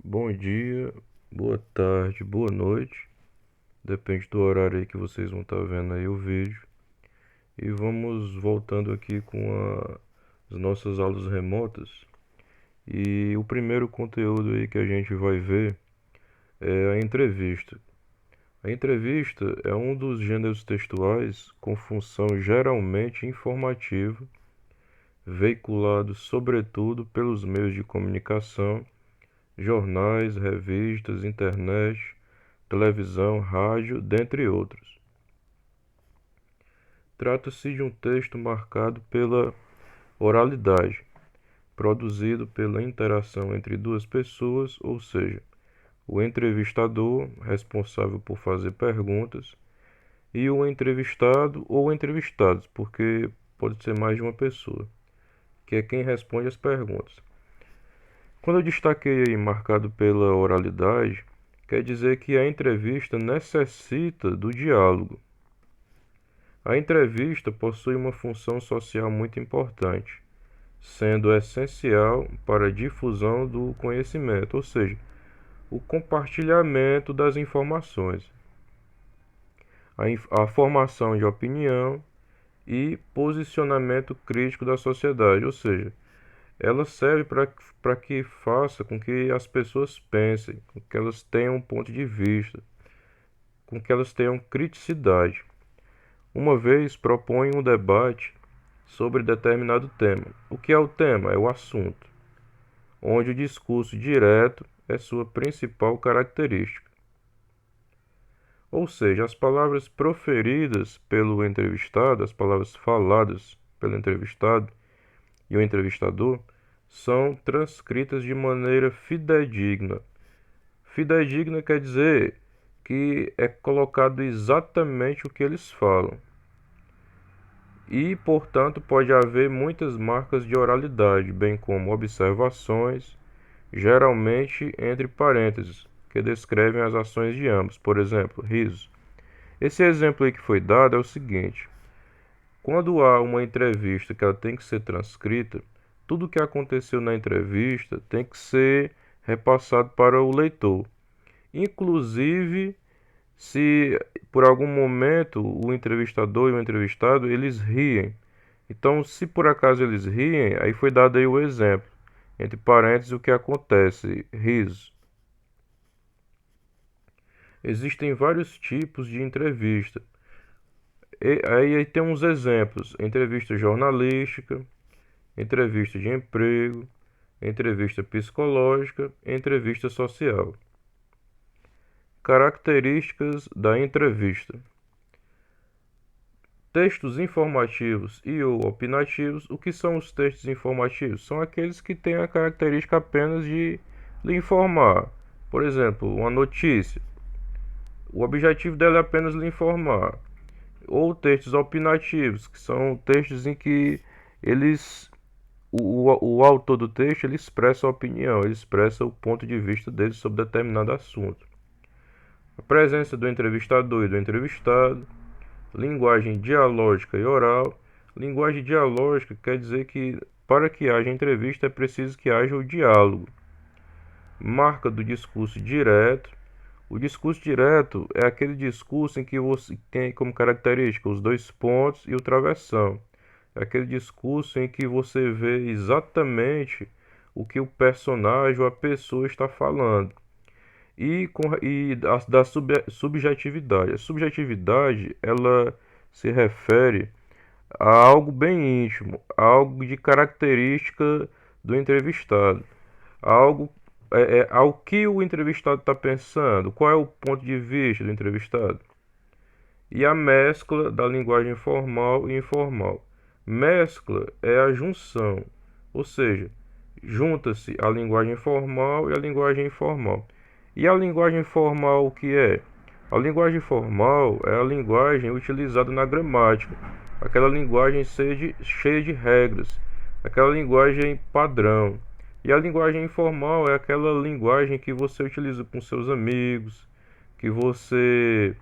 Bom dia, boa tarde, boa noite. Depende do horário aí que vocês vão estar vendo aí o vídeo. E vamos voltando aqui com as nossas aulas remotas. E o primeiro conteúdo aí que a gente vai ver é a entrevista. A entrevista é um dos gêneros textuais com função geralmente informativa, veiculado sobretudo pelos meios de comunicação, jornais, revistas, internet, televisão, rádio, dentre outros. Trata-se de um texto marcado pela oralidade, produzido pela interação entre duas pessoas, ou seja, o entrevistador, responsável por fazer perguntas, e o entrevistado ou entrevistados, porque pode ser mais de uma pessoa, que é quem responde as perguntas. Quando eu destaquei aí marcado pela oralidade, quer dizer que a entrevista necessita do diálogo. A entrevista possui uma função social muito importante, sendo essencial para a difusão do conhecimento, ou seja, o compartilhamento das informações, a formação de opinião e posicionamento crítico da sociedade, ou seja, ela serve para que faça com que as pessoas pensem, com que elas tenham um ponto de vista, com que elas tenham criticidade. Uma vez propõe um debate sobre determinado tema. O que é o tema? É o assunto, onde o discurso direto é sua principal característica. Ou seja, as palavras proferidas pelo entrevistado, as palavras faladas pelo entrevistado e o entrevistador, são transcritas de maneira fidedigna. Fidedigna quer dizer que é colocado exatamente o que eles falam. E, portanto, pode haver muitas marcas de oralidade, bem como observações, geralmente entre parênteses, que descrevem as ações de ambos. Por exemplo, riso. Esse exemplo aí que foi dado é o seguinte: quando há uma entrevista que ela tem que ser transcrita, tudo o que aconteceu na entrevista tem que ser repassado para o leitor. Inclusive, se por algum momento o entrevistador e o entrevistado eles riem. Então, se por acaso eles riem, aí foi dado aí o exemplo. Entre parênteses, o que acontece? Riso. Existem vários tipos de entrevista. Aí tem uns exemplos: entrevista jornalística, entrevista de emprego, entrevista psicológica, entrevista social. Características da entrevista: textos informativos e ou opinativos. O que são os textos informativos? São aqueles que têm a característica apenas de lhe informar. Por exemplo, uma notícia. O objetivo dela é apenas lhe informar. Ou textos opinativos, que são textos em que eles o autor do texto ele expressa a opinião, ele expressa o ponto de vista dele sobre determinado assunto. A presença do entrevistador e do entrevistado, linguagem dialógica e oral. Linguagem dialógica quer dizer que para que haja entrevista é preciso que haja o diálogo. Marca do discurso direto. O discurso direto é aquele discurso em que você tem como característica os dois pontos e o travessão. É aquele discurso em que você vê exatamente o que o personagem ou a pessoa está falando. Da subjetividade. A subjetividade, ela se refere a algo bem íntimo, algo de característica do entrevistado, algo ao que o entrevistado está pensando, qual é o ponto de vista do entrevistado. E a mescla da linguagem formal e informal. Mescla é a junção, ou seja, junta-se a linguagem formal e a linguagem informal. E a linguagem formal o que é? A linguagem formal é a linguagem utilizada na gramática, aquela linguagem cheia de regras, aquela linguagem padrão. E a linguagem informal é aquela linguagem que você utiliza com seus amigos, que você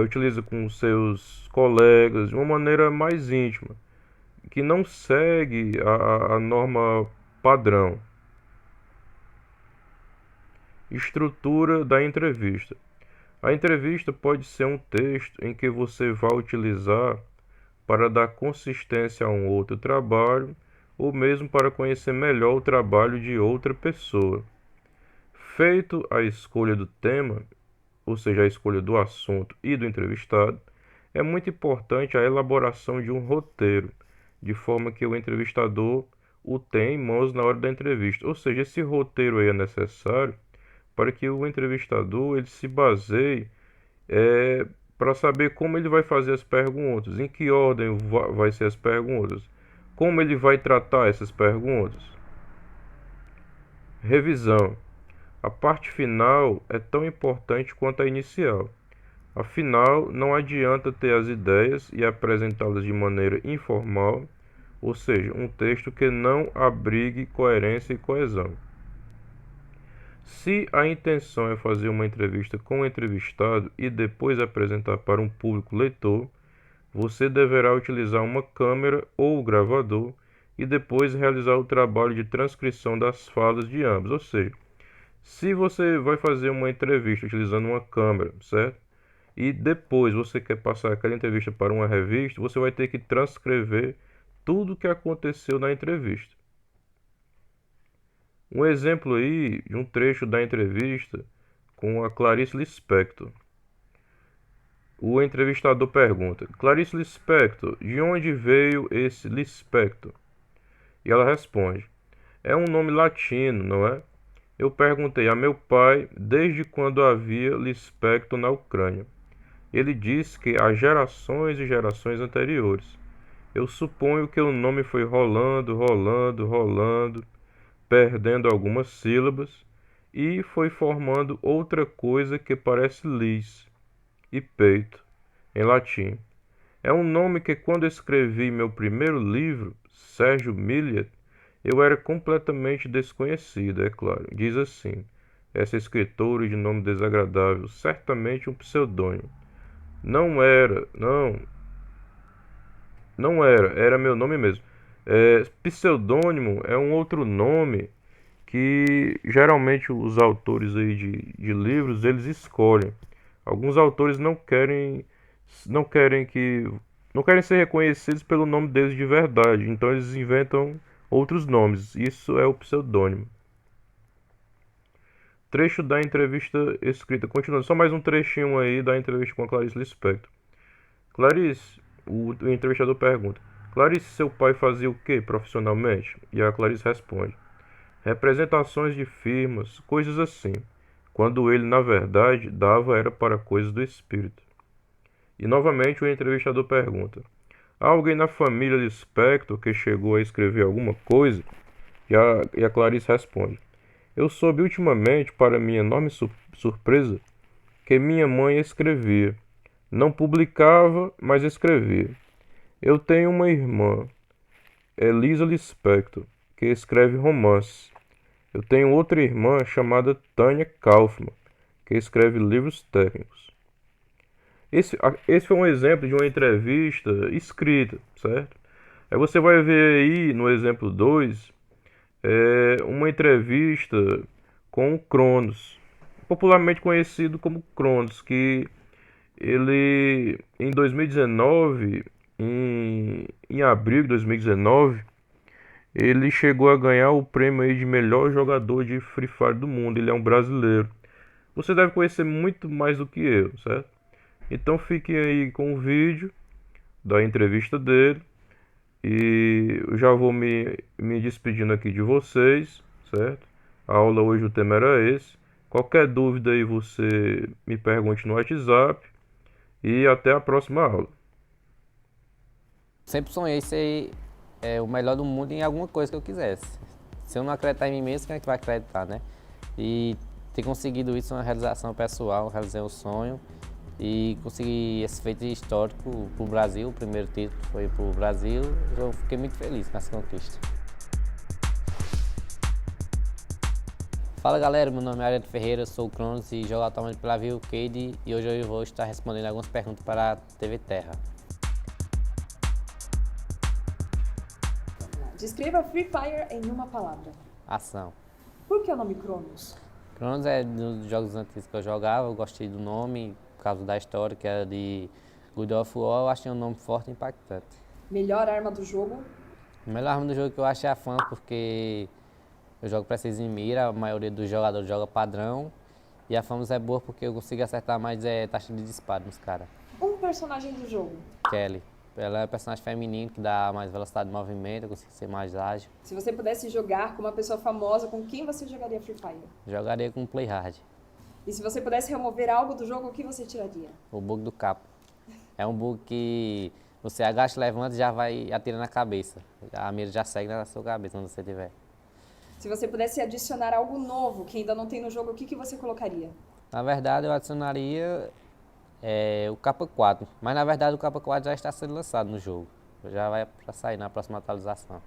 utiliza com seus colegas de uma maneira mais íntima, que não segue a norma padrão. Estrutura da entrevista. A entrevista pode ser um texto em que você vai utilizar para dar consistência a um outro trabalho ou mesmo para conhecer melhor o trabalho de outra pessoa. Feito a escolha do tema, ou seja, a escolha do assunto e do entrevistado, é muito importante a elaboração de um roteiro, de forma que o entrevistador o tenha em mãos na hora da entrevista. Ou seja, esse roteiro aí é necessário para que o entrevistador ele se baseie para saber como ele vai fazer as perguntas, em que ordem vai ser as perguntas, como ele vai tratar essas perguntas. Revisão. A parte final é tão importante quanto a inicial. Afinal, não adianta ter as ideias e apresentá-las de maneira informal, ou seja, um texto que não abrigue coerência e coesão. Se a intenção é fazer uma entrevista com o entrevistado e depois apresentar para um público leitor, você deverá utilizar uma câmera ou gravador e depois realizar o trabalho de transcrição das falas de ambos. Ou seja, se você vai fazer uma entrevista utilizando uma câmera, certo? E depois você quer passar aquela entrevista para uma revista, você vai ter que transcrever tudo o que aconteceu na entrevista. Um exemplo aí de um trecho da entrevista com a Clarice Lispector. O entrevistador pergunta: Clarice Lispector, de onde veio esse Lispector? E ela responde: é um nome latino, não é? Eu perguntei a meu pai desde quando havia Lispector na Ucrânia. Ele disse que há gerações e gerações anteriores. Eu suponho que o nome foi rolando, rolando, rolando, perdendo algumas sílabas e foi formando outra coisa que parece lis e peito, em latim. É um nome que quando escrevi meu primeiro livro, Sérgio Milliet, eu era completamente desconhecido, é claro. Diz assim, essa escritora de nome desagradável, certamente um pseudônimo. Não era meu nome mesmo. Pseudônimo é um outro nome que geralmente os autores aí de livros eles escolhem. Alguns autores não querem que não querem ser reconhecidos pelo nome deles de verdade, então eles inventam outros nomes. Isso é o pseudônimo. Trecho da entrevista escrita. Continuando, só mais um trechinho aí da entrevista com a Clarice Lispector. Clarice, o entrevistador pergunta: Clarice, seu pai fazia o que profissionalmente? E a Clarice responde: representações de firmas, coisas assim. Quando ele, na verdade, dava era para coisas do espírito. E novamente o entrevistador pergunta: há alguém na família Lispector que chegou a escrever alguma coisa? E a Clarice responde: eu soube ultimamente, para minha enorme surpresa, que minha mãe escrevia. Não publicava, mas escrevia. Eu tenho uma irmã, Elisa Lispector, que escreve romances. Eu tenho outra irmã chamada Tânia Kaufmann, que escreve livros técnicos. Esse foi um exemplo de uma entrevista escrita, certo? Aí você vai ver aí no exemplo 2 uma entrevista com o Cronos, popularmente conhecido como Cronos, que ele em 2019, em abril de 2019, ele chegou a ganhar o prêmio aí de melhor jogador de Free Fire do mundo. Ele é um brasileiro. Você deve conhecer muito mais do que eu, certo? Então fiquem aí com o vídeo da entrevista dele. E eu já vou me despedindo aqui de vocês, certo? A aula hoje o tema era esse. Qualquer dúvida aí você me pergunte no WhatsApp. E até a próxima aula. Sempre sonhei ser o melhor do mundo em alguma coisa que eu quisesse. Se eu não acreditar em mim mesmo, quem é que vai acreditar, né? E ter conseguido isso é uma realização pessoal, realizei um sonho e consegui esse feito histórico para o Brasil. O primeiro título foi para o Brasil, eu fiquei muito feliz com essa conquista. Fala galera, meu nome é Ariano Ferreira, sou o Cronos e jogo atualmente pela Vivo Cade e hoje eu vou estar respondendo algumas perguntas para a TV Terra. Descreva Free Fire em uma palavra. Ação. Por que o nome Cronos? Cronos é dos jogos antigos que eu jogava, eu gostei do nome, por causa da história, que era de God of War, eu achei um nome forte e impactante. Melhor arma do jogo? A melhor arma do jogo que eu achei é a FAM, porque eu jogo Precision Mira, a maioria dos jogadores joga padrão, e a FAMAS é boa porque eu consigo acertar mais taxa de disparo nos caras. Um personagem do jogo? Kelly, ela é um personagem feminino que dá mais velocidade de movimento, eu consigo ser mais ágil. Se você pudesse jogar com uma pessoa famosa, com quem você jogaria Free Fire? Jogaria com Play Hard, E se você pudesse remover algo do jogo, o que você tiraria? o bug do capo. É um bug que você agacha, levanta e já vai atirando na cabeça. A mira já segue na sua cabeça onde você estiver. Se você pudesse adicionar algo novo que ainda não tem no jogo, o que você colocaria? Na verdade, eu adicionaria o capa 4, mas na verdade o capa 4 já está sendo lançado no jogo. Já vai para sair na próxima atualização.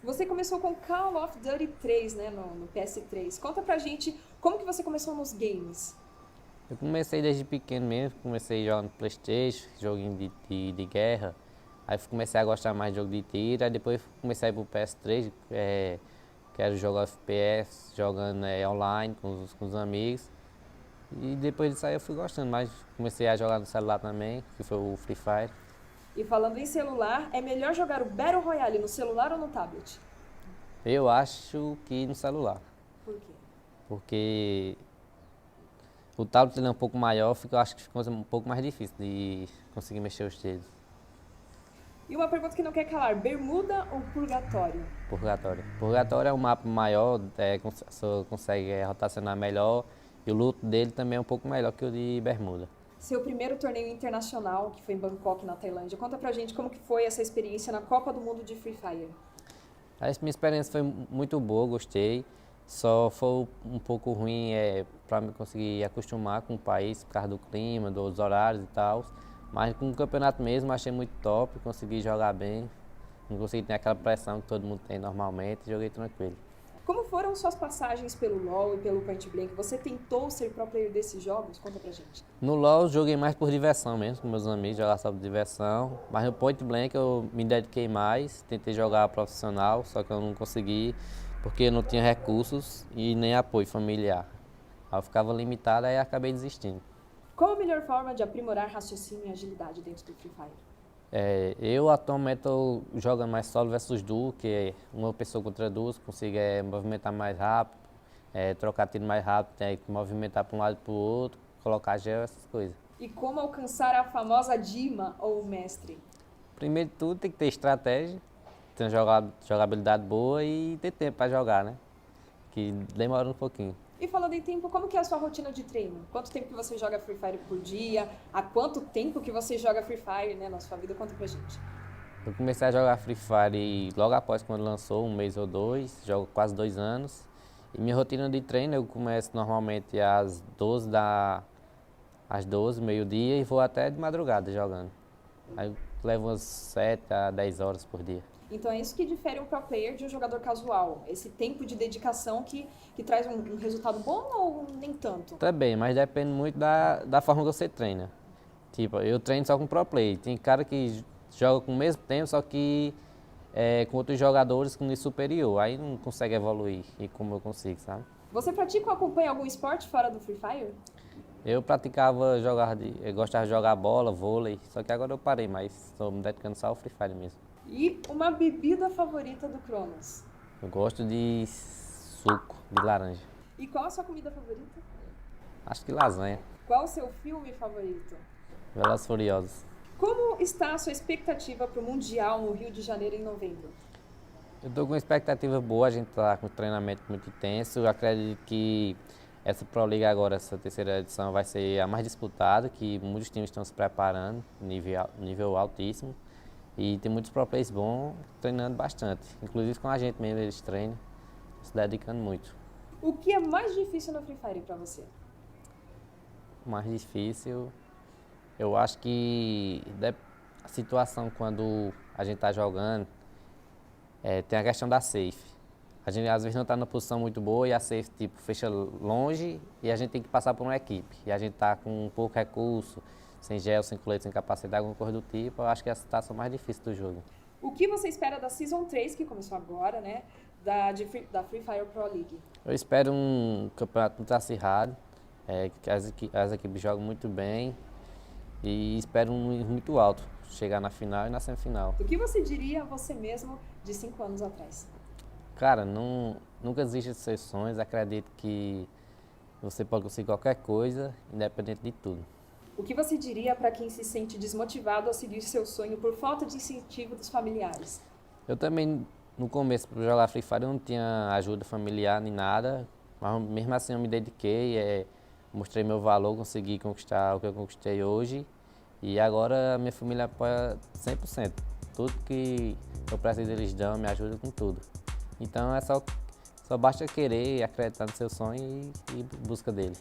Você começou com Call of Duty 3, né, no PS3. Conta pra gente como que você começou nos games. Eu comecei desde pequeno mesmo, comecei jogando Playstation, joguinho de guerra. Aí comecei a gostar mais de jogo de tiro, aí depois comecei a ir pro PS3, quero jogar FPS, jogando online com os amigos. E depois disso aí eu fui gostando, mas comecei a jogar no celular também, que foi o Free Fire. E falando em celular, é melhor jogar o Battle Royale no celular ou no tablet? Eu acho que no celular, Por quê? porque o tablet ele é um pouco maior, eu acho que fica um pouco mais difícil de conseguir mexer os dedos. E uma pergunta que não quer calar, Bermuda ou Purgatório? Purgatório. Purgatório é um mapa maior, você consegue rotacionar melhor e o loot dele também é um pouco melhor que o de Bermuda. Seu primeiro torneio internacional, que foi em Bangkok, na Tailândia. Conta pra gente como que foi essa experiência na Copa do Mundo de Free Fire. A minha experiência foi muito boa, gostei. Só foi um pouco ruim para me conseguir acostumar com o país, por causa do clima, dos horários e tal. Mas com o campeonato mesmo, achei muito top, consegui jogar bem. Não consegui ter aquela pressão que todo mundo tem normalmente, joguei tranquilo. Como foram suas passagens pelo LoL e pelo Point Blank? Você tentou ser pro player desses jogos? Conta pra gente. No LoL joguei mais por diversão mesmo, com meus amigos, jogar só por diversão. Mas no Point Blank eu me dediquei mais, tentei jogar profissional, só que eu não consegui, porque eu não tinha recursos e nem apoio familiar. Aí eu ficava limitado e acabei desistindo. Qual a melhor forma de aprimorar raciocínio e agilidade dentro do Free Fire? Eu atualmente estou jogando mais solo versus duo, que é uma pessoa contra duas, consigo movimentar mais rápido, trocar tiro mais rápido, movimentar para um lado e para o outro, colocar gel, essas coisas. E como alcançar a famosa Dima ou mestre? Primeiro de tudo tem que ter estratégia, ter uma jogabilidade boa e ter tempo para jogar, né? Que demora um pouquinho. E falando em tempo, como que é a sua rotina de treino? Quanto tempo que você joga Free Fire por dia? Há quanto tempo que você joga Free Fire, né, na sua vida? Conta pra gente. Eu comecei a jogar Free Fire logo após quando lançou, um mês ou dois, jogo quase 2 anos. E minha rotina de treino eu começo normalmente às 12, meio-dia, e vou até de madrugada jogando. Aí eu levo umas 7 a 10 horas por dia. Então é isso que difere um pro player de um jogador casual. Esse tempo de dedicação que traz um resultado bom ou nem tanto? Também, mas depende muito da forma que você treina. Tipo, eu treino só com pro play. Tem cara que joga com o mesmo tempo, só que com outros jogadores com nível superior. Aí não consegue evoluir, e como eu consigo, sabe? Você pratica ou acompanha algum esporte fora do Free Fire? Eu eu gostava de jogar bola, vôlei, só que agora eu parei, mas estou me dedicando só ao Free Fire mesmo. E uma bebida favorita do Cronos? Eu gosto de suco de laranja. E qual a sua comida favorita? Acho que lasanha. Qual o seu filme favorito? Velozes e Furiosos. Como está a sua expectativa para o Mundial no Rio de Janeiro em novembro? Eu estou com uma expectativa boa, a gente está com um treinamento muito intenso. Eu acredito que essa Pro League agora, essa terceira edição, vai ser a mais disputada, que muitos times estão se preparando, nível altíssimo. E tem muitos pro players bons treinando bastante. Inclusive com a gente mesmo, eles treinam, se dedicando muito. O que é mais difícil no Free Fire para você? O mais difícil, eu acho que a situação quando a gente está jogando, tem a questão da safe. A gente às vezes não está numa posição muito boa e a safe tipo, fecha longe e a gente tem que passar por uma equipe. E a gente está com pouco recurso, sem gel, sem colete, sem capacidade, alguma coisa do tipo. Eu acho que é a situação mais difícil do jogo. O que você espera da Season 3, que começou agora, né? da Free Fire Pro League? Eu espero um campeonato muito acirrado, que as equipes jogam muito bem e espero um número muito alto, chegar na final e na semifinal. O que você diria a você mesmo de 5 anos atrás? Cara, nunca desista dos seus sonhos, acredito que você pode conseguir qualquer coisa, independente de tudo. O que você diria para quem se sente desmotivado a seguir seu sonho por falta de incentivo dos familiares? Eu também, no começo, para jogar Free Fire, eu não tinha ajuda familiar nem nada, mas mesmo assim eu me dediquei, mostrei meu valor, consegui conquistar o que eu conquistei hoje e agora a minha família apoia 100%. Tudo que eu preciso eles dão, me ajudam com tudo. Então só basta querer, acreditar no seu sonho e ir em busca dele.